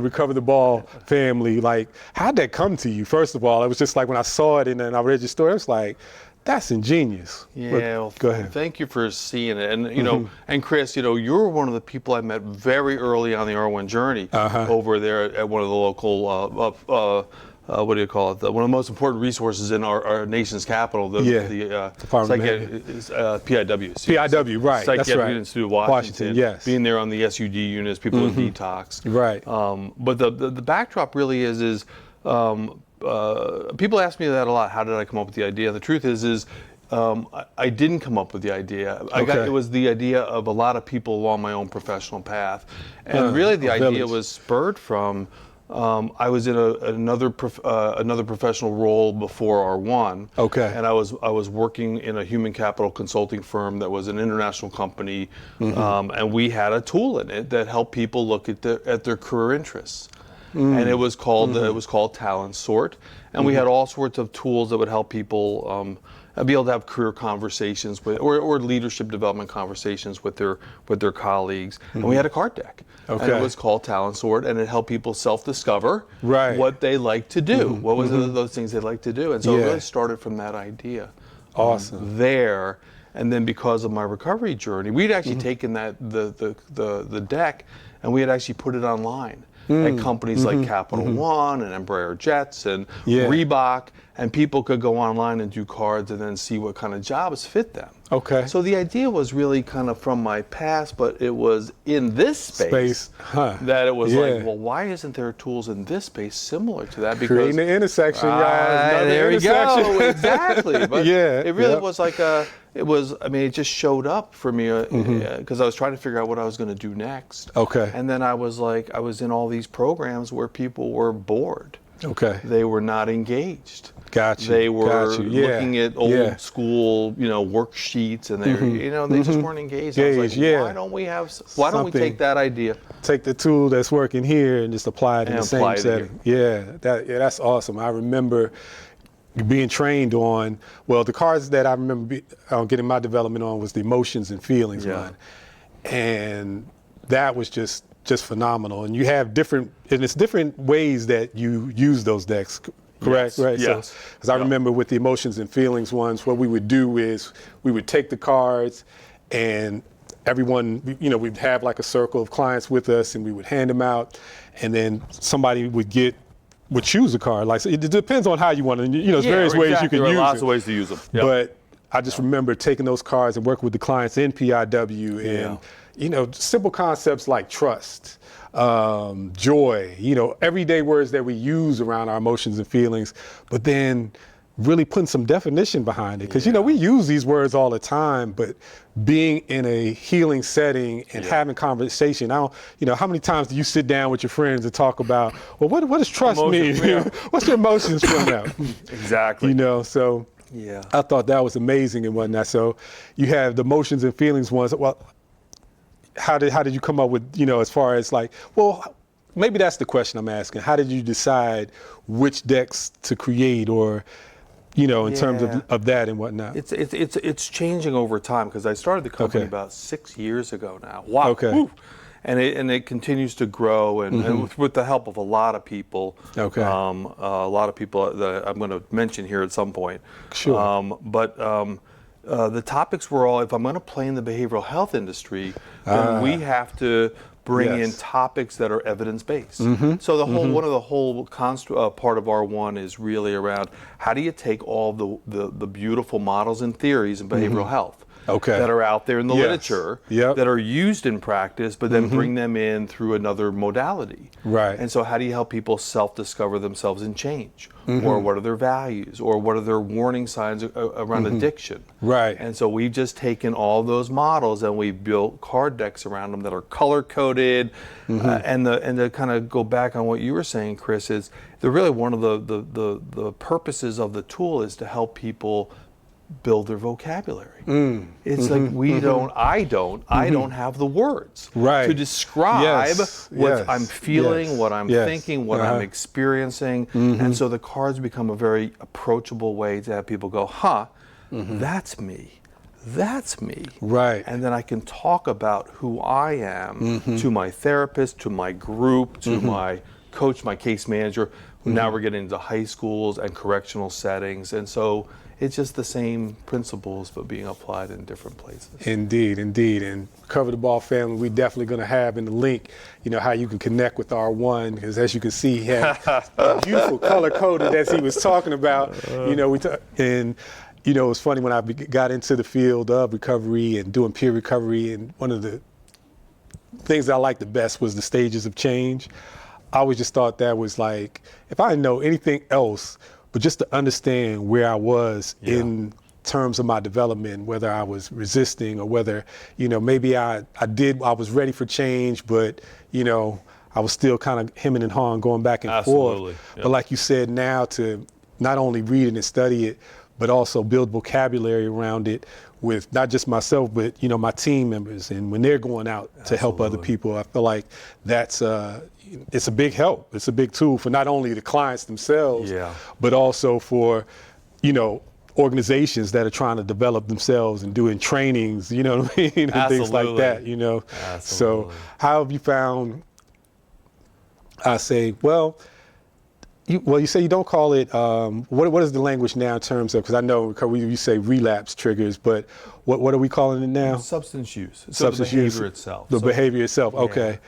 Recover the Ball family. Like, how'd that come to you? First of all, it was just like when I saw it and then I read your story, it was like, that's ingenious. Yeah, go ahead. Thank you for seeing it. And, and Chris, you're one of the people I met very early on the R1 journey over there at one of the local what do you call it? One of the most important resources in our nation's capital. The PIW. PIW, right? That's Psychiatric right. Institute of Washington. Yes. Being there on the SUD units, people in detox. Right. But the backdrop really is people ask me that a lot. How did I come up with the idea? The truth is I didn't come up with the idea. It was the idea of a lot of people along my own professional path, and really the idea was spurred from. I was in another professional role before R1. Okay. And I was working in a human capital consulting firm that was an international company, and we had a tool in it that helped people look at their career interests. And it was called Talent Sort, and we had all sorts of tools that would help people be able to have career conversations with, or leadership development conversations with their colleagues. And we had a card deck. Okay. And it was called Talent Sort, and it helped people self-discover what they like to do. What was those things they like to do? And so it really started from that idea. Awesome. There, and then because of my recovery journey, we'd actually taken the deck, and we had actually put it online at companies like Capital One and Embraer Jets and Reebok, and people could go online and do cards and then see what kind of jobs fit them. Okay. So the idea was really kind of from my past, but it was in this space that it was like, well, why isn't there tools in this space similar to that? Because creating the intersection, guys. There we go. Exactly. But it really was like it just showed up for me because I was trying to figure out what I was going to do next. Okay. And then I was in all these programs where people were bored. Okay. They were not engaged. Gotcha. They were looking at old school, worksheets, and they just weren't engaged. I was like, why don't we take that idea, take the tool that's working here, and just apply it in the same setting? That's awesome. I remember being trained on, the cards that I remember getting my development on was the emotions and feelings one, and that was just phenomenal. And you have different ways that you use those decks. Correct, right? Yes. So, because I remember with the emotions and feelings ones, what we would do is we would take the cards, and everyone, we'd have like a circle of clients with us, and we would hand them out, and then somebody would choose a card. Like, so it depends on how you want to. There's various ways you can use it. There are lots of ways to use them. Yep. But I just remember taking those cards and working with the clients in PIW, and simple concepts like trust. Joy, everyday words that we use around our emotions and feelings, but then really putting some definition behind it. Because, we use these words all the time, but being in a healing setting and having conversation, how many times do you sit down with your friends and talk about, well, what does trust mean? What's your emotions from that? Exactly. So I thought that was amazing and whatnot. So you have the emotions and feelings ones. Well, how did you come up with, as far as like, maybe that's the question I'm asking. How did you decide which decks to create, or, in terms of that and whatnot? It's changing over time, because I started the company about 6 years ago now. Wow. Okay. Woo. And it continues to grow, and with the help of a lot of people. Okay. A lot of people that I'm going to mention here at some point. Sure. The topics were all, if I'm going to play in the behavioral health industry, then we have to bring in topics that are evidence-based. So the whole one of the whole part of R1 is really around how do you take all the beautiful models and theories in behavioral health that are out there in the literature that are used in practice, but then bring them in through another modality. Right. And so how do you help people self-discover themselves and change? Or what are their values? Or what are their warning signs around addiction? Right. And so we've just taken all those models and we've built card decks around them that are color-coded. And to kind of go back on what you were saying, Chris, is really one of the purposes of the tool is to help people build their vocabulary. It's like I don't have the words to describe what I'm feeling, what I'm thinking, what I'm experiencing. And so the cards become a very approachable way to have people go, that's me. That's me. Right. And then I can talk about who I am to my therapist, to my group, to my coach, my case manager, Now we're getting into high schools and correctional settings, and so it's just the same principles but being applied in different places. Indeed, indeed. And Cover the Ball family, we definitely going to have in the link, how you can connect with R1, because as you can see, he had beautiful color coded as he was talking about. It was funny when I got into the field of recovery and doing peer recovery, and one of the things that I liked the best was the stages of change. I always just thought that was like, if I didn't know anything else, but just to understand where I was in terms of my development, whether I was resisting or whether, maybe I was ready for change, but, I was still kind of hemming and hawing, going back and Absolutely. forth. Yep. But like you said, now to not only read it and study it, but also build vocabulary around it with not just myself, but, my team members. And when they're going out to help other people, I feel like that's it's a big help. It's a big tool for not only the clients themselves, but also for, organizations that are trying to develop themselves and doing trainings, and things like that, Absolutely. So how have you found, I say, you say you don't call it, what is the language now in terms of, because I know you say relapse triggers, but what are we calling it now? Substance use. Substance the behavior use. itself. The behavior itself, okay.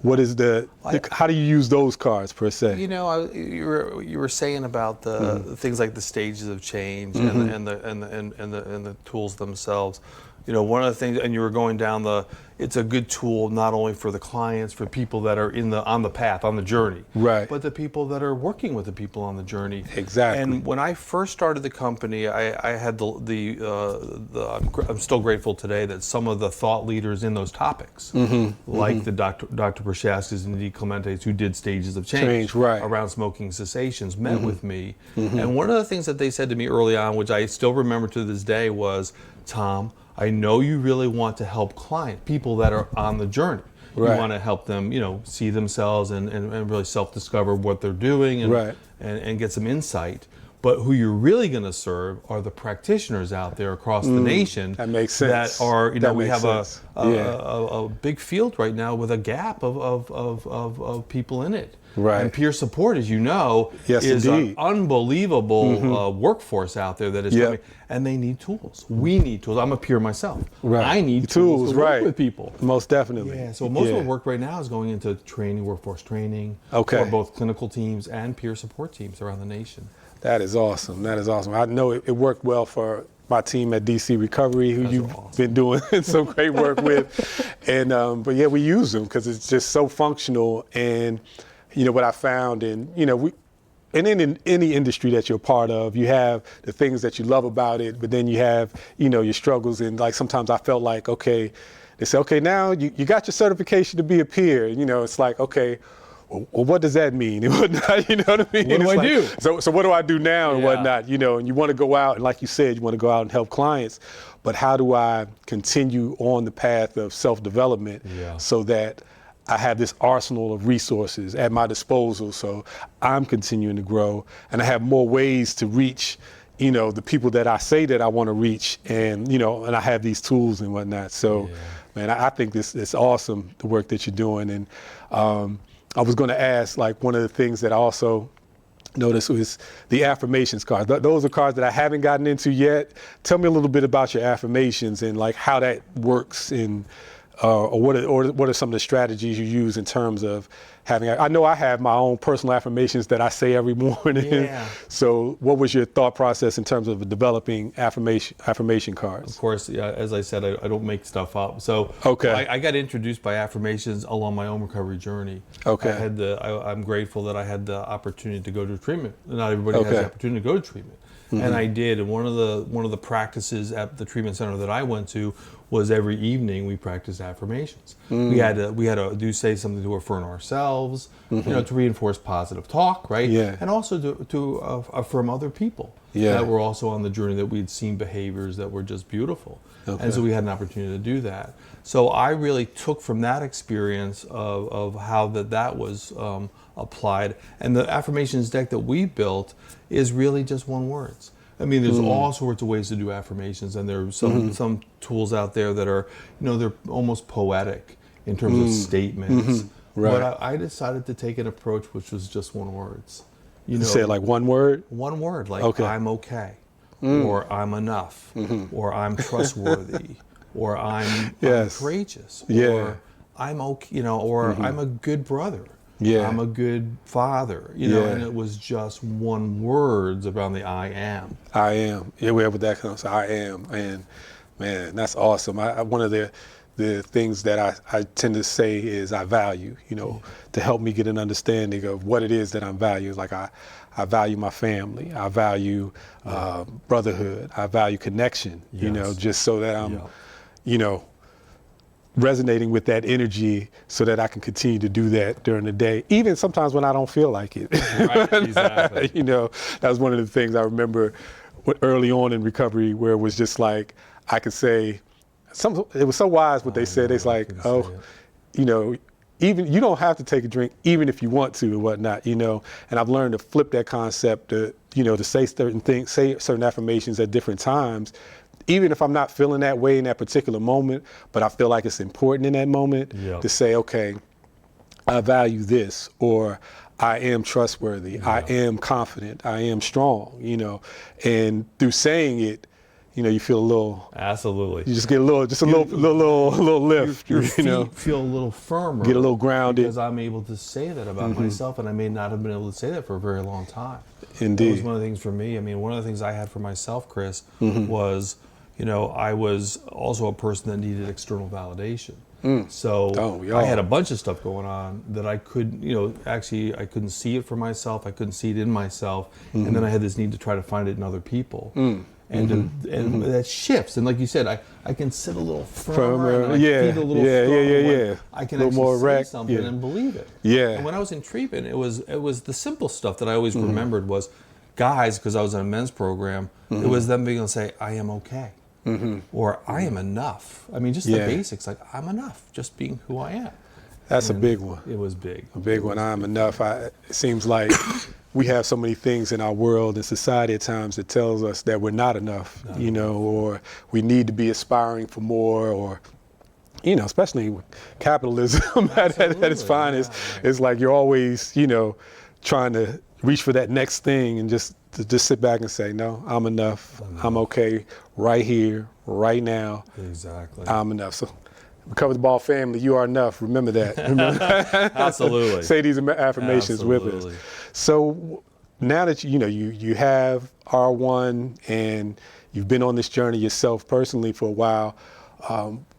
What is how do you use those cards per se? You were saying about the things like the stages of change and the tools themselves. One of the things, and you were going down it's a good tool not only for the clients, for people that are on the path, on the journey, right, but the people that are working with the people on the journey. Exactly. And when I first started the company, I had I'm still grateful today that some of the thought leaders in those topics, like the Dr. Prochaska's and D. Clementes, who did stages of change right, around smoking cessations, met with me. And one of the things that they said to me early on, which I still remember to this day, was, Tom, I know you really want to help people that are on the journey. Right. You want to help them, see themselves and really self-discover what they're doing and get some insight. But who you're really going to serve are the practitioners out there across the nation. That makes sense. That are, we have sense. a big field right now with a gap of people in it. Right. And peer support, as you know, yes, is indeed. an unbelievable workforce out there that is coming, and they need tools. We need tools. I'm a peer myself. Right. I need tools to work with people. Most definitely. Yeah. So most of the work right now is going into training, workforce training, for both clinical teams and peer support teams around the nation. That is awesome. That is awesome. I know it worked well for my team at DC Recovery, who you've been doing some great work with. And but we use them because it's just so functional. And what I found, and in any industry that you're a part of, you have the things that you love about it, but then you have your struggles. And like sometimes I felt like, okay, they say, okay, now you got your certification to be a peer. It's like, okay, well, what does that mean and whatnot? You know what I mean? What do I do? So what do I do now and whatnot? And you want to go out, and like you said, you want to go out and help clients, but how do I continue on the path of self-development so that I have this arsenal of resources at my disposal, so I'm continuing to grow, and I have more ways to reach, the people that I say that I want to reach, and and I have these tools and whatnot. So, man, I think this is awesome, the work that you're doing. And I was going to ask, like, one of the things that I also noticed was the affirmations cards. Those are cards that I haven't gotten into yet. Tell me a little bit about your affirmations and like how that works and. Or what are some of the strategies you use in terms of having? I know I have my own personal affirmations that I say every morning. Yeah. So, what was your thought process in terms of developing affirmation cards? Of course, as I said, I don't make stuff up. So, I got introduced by affirmations along my own recovery journey. Okay. I'm grateful that I had the opportunity to go to treatment. Not everybody has the opportunity to go to treatment. And I did. And one of the practices at the treatment center that I went to was every evening we practiced affirmations. We had to say something to affirm ourselves, to reinforce positive talk, right? Yeah. And also to affirm other people that were also on the journey, that we'd seen behaviors that were just beautiful. Okay. And so we had an opportunity to do that. So I really took from that experience of how that was applied. And the affirmations deck that we built is really just one words. I mean, there's all sorts of ways to do affirmations, and there are some tools out there that are, they're almost poetic in terms of statements. Right. But I decided to take an approach which was just one words. You know, say it like one word. one word, like Okay. I'm okay, or I'm enough, or I'm trustworthy, or I'm Yes. courageous, Yeah. or I'm okay, you know, or I'm a good brother. Yeah. I'm a good father, you know, Yeah. and it was just one word around the I am. I am. Yeah, wherever that comes, I am. And man, that's awesome. One of the things that I tend to say is I value, you know, to help me get an understanding of what it is that I'm valuing. Like I value my family. I value brotherhood. I value connection, you know, Yes. just so that I'm, Yeah. you know, resonating with that energy so that I can continue to do that during the day, even sometimes when I don't feel like it. Right, exactly. You know, that was one of the things I remember early on in recovery where it was just like, I could say, it was so wise what they said. It's know, I like, can say oh, it. you know, even you don't have to take a drink, even if you want to and whatnot, you know. And I've learned to flip that concept to, you know, to say certain things, say certain affirmations at different times, even if I'm not feeling that way in that particular moment, but I feel like it's important in that moment Yep. to say, okay, I value this, or I am trustworthy, I am confident, I am strong, you know. And through saying it, you know, you feel a little, Absolutely. you just get a little, just a little lift, Your you know. feet feel a little firmer. Get a little grounded. Because I'm able to say that about myself, and I may not have been able to say that for a very long time. Indeed. That was one of the things for me. I mean, one of the things I had for myself, Chris, was, you know, I was also a person that needed external validation. So Oh, we I all. had a bunch of stuff going on that I couldn't, you know, actually I couldn't see it for myself. I couldn't see it in myself, and then I had this need to try to find it in other people. And that shifts, and like you said, I can sit a little firmer, and my feet a little stronger when I can Little actually more say erect, something and believe it. Yeah. And when I was in treatment, it was the simple stuff that I always remembered was guys, because I was in a men's program, it was them being able to say, I am okay. Or I am enough. I mean, just the Yeah. basics, like I'm enough, just being who I am. That's a And big one. It was big. A big one. I'm enough. It seems like we have so many things in our world and society at times that tells us that we're not enough, you know, or we need to be aspiring for more, or, you know, especially with capitalism at its finest. Yeah, right. It's like you're always, you know, trying to reach for that next thing and just sit back and say, no, I'm enough. I'm okay right here, right now. Exactly. I'm enough. So, Recover the Ball family, you are enough. Remember that. Remember Absolutely. Say these affirmations with Absolutely. us. So now that you know you have R1 and you've been on this journey yourself personally for a while,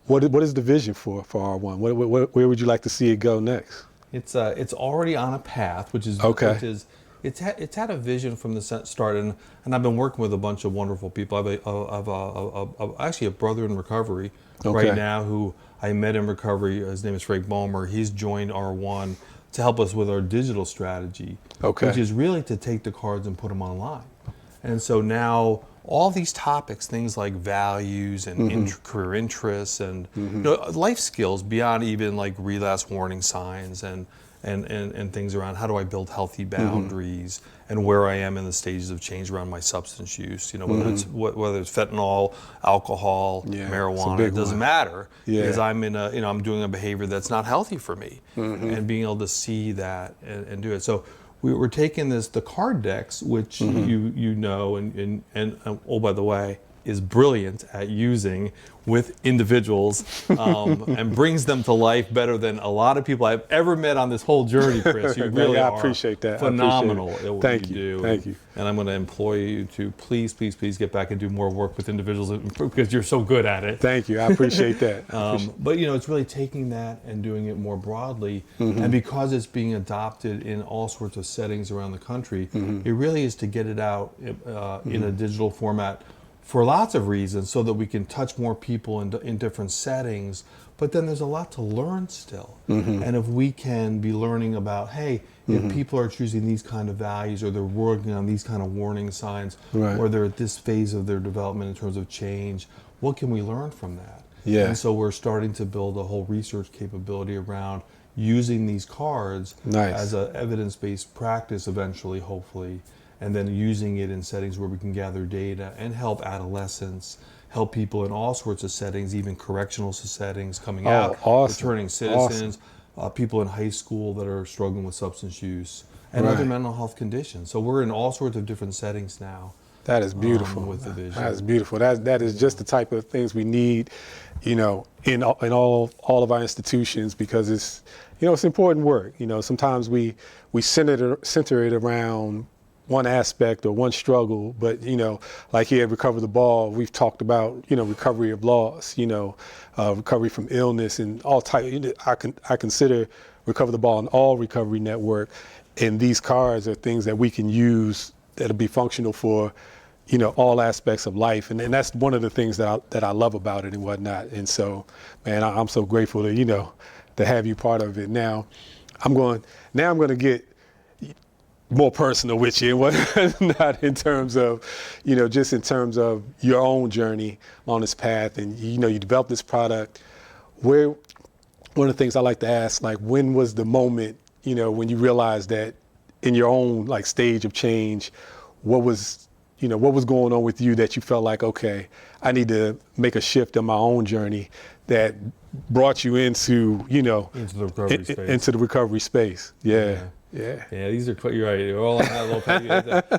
what is the vision for R1? Where would you like to see it go next? It's already on a path, which is Okay. It's had a vision from the start, and I've been working with a bunch of wonderful people. I have actually a brother in recovery Okay. right now who I met in recovery. His name is Frank Balmer. He's joined R1 to help us with our digital strategy, Okay. which is really to take the cards and put them online. And so now all these topics, things like values and career interests and you know, life skills beyond even like relapse warning signs and things around how do I build healthy boundaries and where I am in the stages of change around my substance use. You know, whether it's fentanyl, alcohol, Yeah, it's a marijuana, big it doesn't one. matter Yeah. because I'm doing a behavior that's not healthy for me, and being able to see that and do it. So we're taking the card decks, which you know, and oh, by the way, is brilliant at using with individuals and brings them to life better than a lot of people I've ever met on this whole journey, Chris. You really I are appreciate that. I appreciate phenomenal it. at what Thank you you. do. Thank you. And I'm going to employ you to please get back and do more work with individuals because you're so good at it. Thank you. I appreciate that. But you know, it's really taking that and doing it more broadly, and because it's being adopted in all sorts of settings around the country, it really is to get it out in a digital format for lots of reasons, so that we can touch more people in different settings. But then there's a lot to learn still, and if we can be learning about, hey, if people are choosing these kind of values, or they're working on these kind of warning signs, Right. or they're at this phase of their development in terms of change, what can we learn from that? Yeah. And so we're starting to build a whole research capability around using these cards Nice. as an evidence-based practice eventually, hopefully, and then using it in settings where we can gather data and help adolescents, help people in all sorts of settings, even correctional settings coming out, awesome. returning citizens, people in high school that are struggling with substance use, and other Right. mental health conditions. So we're in all sorts of different settings now. That is beautiful. With the vision. That is beautiful. That is just the type of things we need, in all of our institutions, because it's it's important work. Sometimes we center it around one aspect or one struggle, but like here at Recover the Ball, we've talked about recovery of loss, recovery from illness and all type. I consider Recover the Ball an all recovery network, and these cards are things that we can use that'll be functional for all aspects of life, and that's one of the things that I love about it and whatnot. And so, man, I'm so grateful to have you part of it. Now I'm going to get more personal with you and whatnot in terms of, just in terms of your own journey on this path, and you developed this product. One of the things I like to ask, like, when was the moment, when you realized that in your own stage of change, what was going on with you that you felt like, okay, I need to make a shift in my own journey that brought you into the recovery space. Yeah. These are you're right. They're all I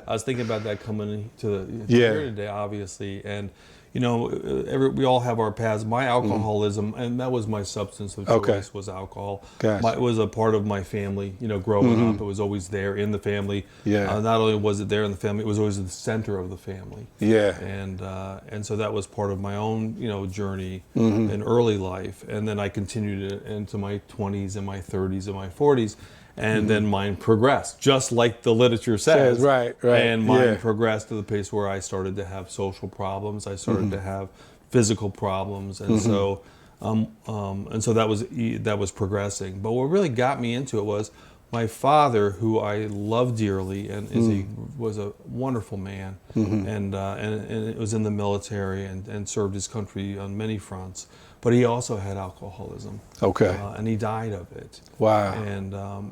was thinking about that coming to here today, obviously, and we all have our paths. My alcoholism, and that was my substance of choice, was alcohol. Gotcha. It was a part of my family. Growing up, it was always there in the family. Yeah. Not only was it there in the family, it was always at the center of the family. Yeah. And so that was part of my own journey in early life, and then I continued it into my 20s and my 30s and my 40s. And then mine progressed, just like the literature says. Right. And mine progressed to the place where I started to have social problems. I started to have physical problems, and so that was progressing. But what really got me into it was my father, who I love dearly, and was a wonderful man, and it was in the military and served his country on many fronts. But he also had alcoholism. Okay. And he died of it. Wow.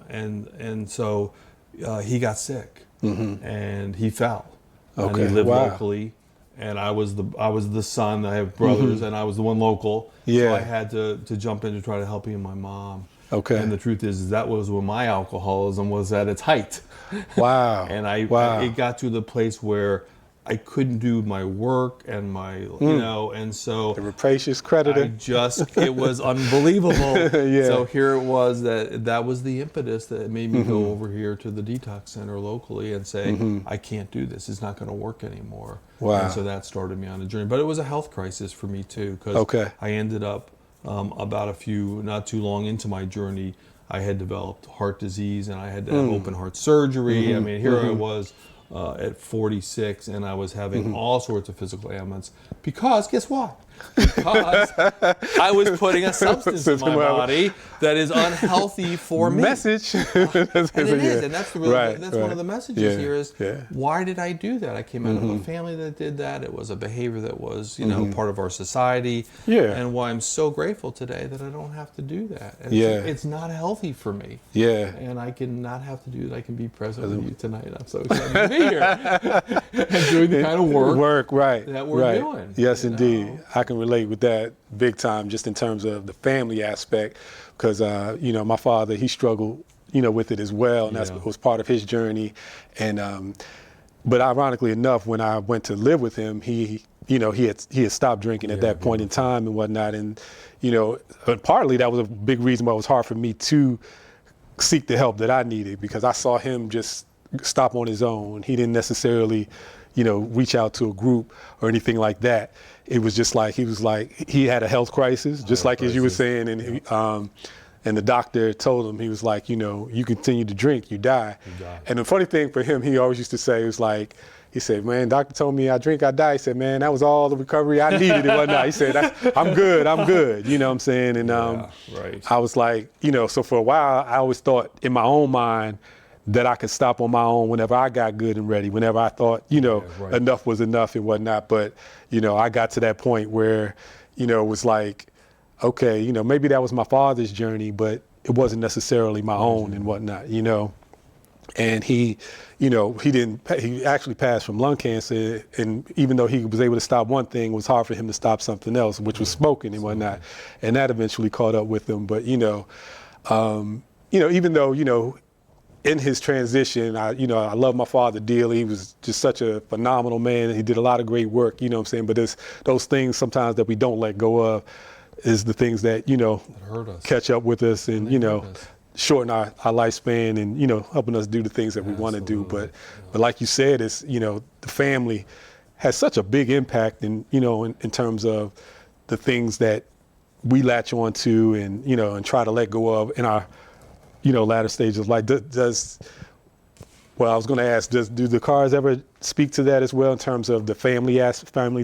And so he got sick, and he fell. Okay. And he lived locally, and I was the son. I have brothers, and I was the one local. Yeah. So I had to jump in to try to help him and my mom. Okay. And the truth is that was when my alcoholism was at its height. Wow. And it got to the place where I couldn't do my work and and so the rapacious creditor. It was unbelievable. Yeah. So here it was that was the impetus that made me go over here to the detox center locally and say, I can't do this. It's not going to work anymore. Wow. And so that started me on a journey. But it was a health crisis for me too, because I ended up not too long into my journey, I had developed heart disease and I had to have open heart surgery. I mean, here I was. At 46, and I was having all sorts of physical ailments because, guess what? Because I was putting a substance in my body that is unhealthy for me. Message. And it is, and that's one of the messages here is, why did I do that? I came out of a family that did that. It was a behavior that was, part of our society. Yeah. And why I'm so grateful today that I don't have to do that. And it's not healthy for me. Yeah. And I can not have to do it. I can be present with you tonight. I'm so excited to be here and doing the kind of work that we're doing. Yes, indeed. I can relate with that big time, just in terms of the family aspect, because my father, he struggled with it as well, and that was part of his journey. And but ironically enough, when I went to live with him, he had stopped drinking at that point in time and whatnot. And but partly that was a big reason why it was hard for me to seek the help that I needed, because I saw him just stop on his own. He didn't necessarily reach out to a group or anything like that. It was just like he had a health crisis, just like as you were saying, and the doctor told him, he was like, you continue to drink, you die. And the funny thing for him, he always used to say, it was like, he said, man, doctor told me I drink, I die. He said, man, that was all the recovery I needed and whatnot. He said, I'm good, you know what I'm saying? And I was like, so for a while, I always thought in my own mind that I could stop on my own whenever I got good and ready, whenever I thought, enough was enough and whatnot. But, I got to that point where, it was like, okay, maybe that was my father's journey, but it wasn't necessarily my own and whatnot, And he actually passed from lung cancer, and even though he was able to stop one thing, it was hard for him to stop something else, which was smoking and whatnot. And that eventually caught up with him. But, even though, in his transition, I love my father dearly. He was just such a phenomenal man. He did a lot of great work, you know what I'm saying? But there's those things sometimes that we don't let go of is the things that, that hurt us. catch up with us and, shorten our lifespan and, helping us do the things that we want to do. But like you said, it's, the family has such a big impact in terms of the things that we latch on to and try to let go of in our, latter stages of life. Well, I was going to ask, do the cards ever speak to that as well in terms of the family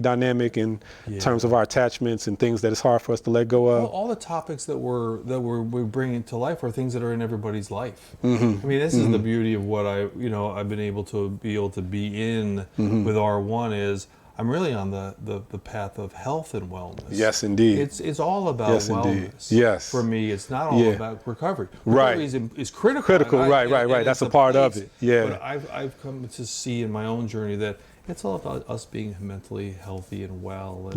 dynamic and in terms of our attachments and things that it's hard for us to let go of? Well, all the topics that we're bringing to life are things that are in everybody's life. Mm-hmm. I mean, this is the beauty of what I've been able to be in with R1 is I'm really on the path of health and wellness. Yes, indeed. It's all about wellness. Indeed. Yes. For me, it's not all about recovery. Right. Recovery is critical. Critical, right. That's a part of it. Yeah. But I've come to see in my own journey that it's all about us being mentally healthy and well.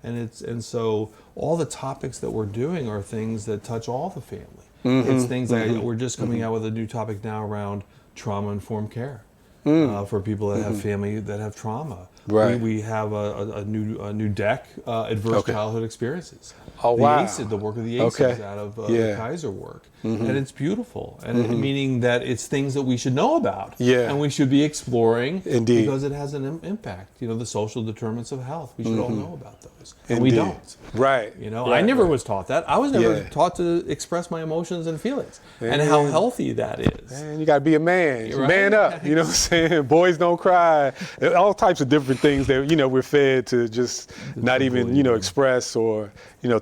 And so all the topics that we're doing are things that touch all the family. It's things like we're just coming out with a new topic now around trauma-informed care for people that have family that have trauma. Right. We have a new deck, adverse childhood experiences. Oh, wow. The work of the ACEs out of the Kaiser work. And it's beautiful. And meaning that it's things that we should know about. Yeah. And we should be exploring. Indeed. Because it has an impact. The social determinants of health. We should all know about those. And we don't. Right. I never was taught that. I was never taught to express my emotions and feelings. And how healthy that is. Man, you got to be a man. Right? Man up. You know what I'm saying? Boys don't cry. All types of different things that, we're fed to just not even, express or,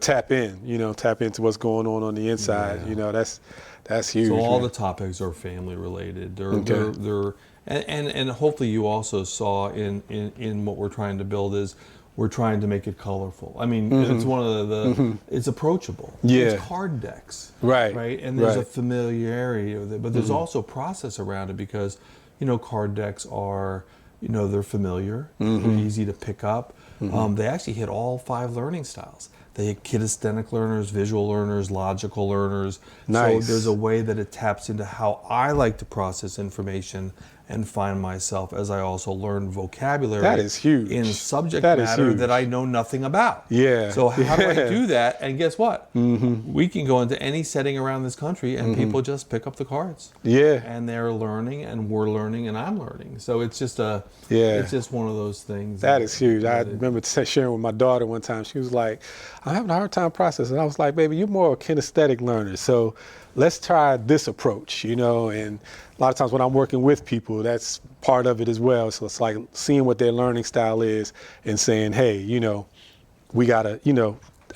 tap into what's going on the inside. That's huge. So all the topics are family related. And hopefully you also saw in what we're trying to build is we're trying to make it colorful. I mean, it's one of the it's approachable. Yeah. It's card decks. Right. And there's a familiarity with it, but there's also process around it because, card decks are, they're familiar, they're easy to pick up. They actually hit all 5 learning styles. They hit kinesthetic learners, visual learners, logical learners. Nice. So there's a way that it taps into how I like to process information and find myself as I also learn vocabulary. That is huge. In subject matter that I know nothing about. Yeah. So how do I do that? And guess what? We can go into any setting around this country and people just pick up the cards. Yeah. And they're learning and we're learning and I'm learning. So it's just it's just one of those things. That is huge. I remember sharing with my daughter one time. She was like, I'm having a hard time processing. I was like, baby, you're more a kinesthetic learner. So let's try this approach, and a lot of times when I'm working with people, that's part of it as well. So it's like seeing what their learning style is and saying, hey, we gotta,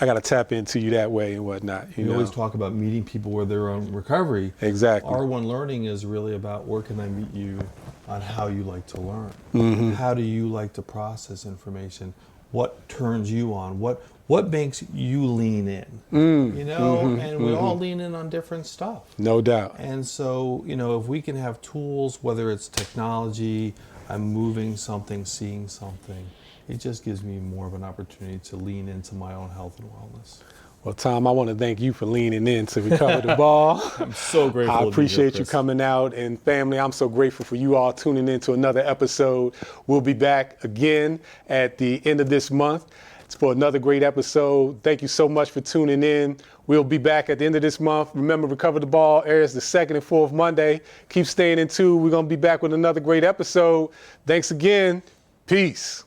I gotta tap into you that way and whatnot. You always talk about meeting people where they're on recovery. Exactly. R1 Learning is really about where can I meet you on how you like to learn. How do you like to process information? What turns you on? What makes you lean in? And we all lean in on different stuff. No doubt. And so, if we can have tools, whether it's technology, I'm moving something, seeing something, it just gives me more of an opportunity to lean into my own health and wellness. Well, Tom, I want to thank you for leaning in to Recover the Ball. I'm so grateful. I appreciate to be here, you coming out. And family, I'm so grateful for you all tuning in to another episode. We'll be back again at the end of this month for another great episode. Thank you so much for tuning in. We'll be back at the end of this month. Remember, Recover the Ball airs the 2nd and 4th Monday. Keep staying in tune. We're going to be back with another great episode. Thanks again. Peace.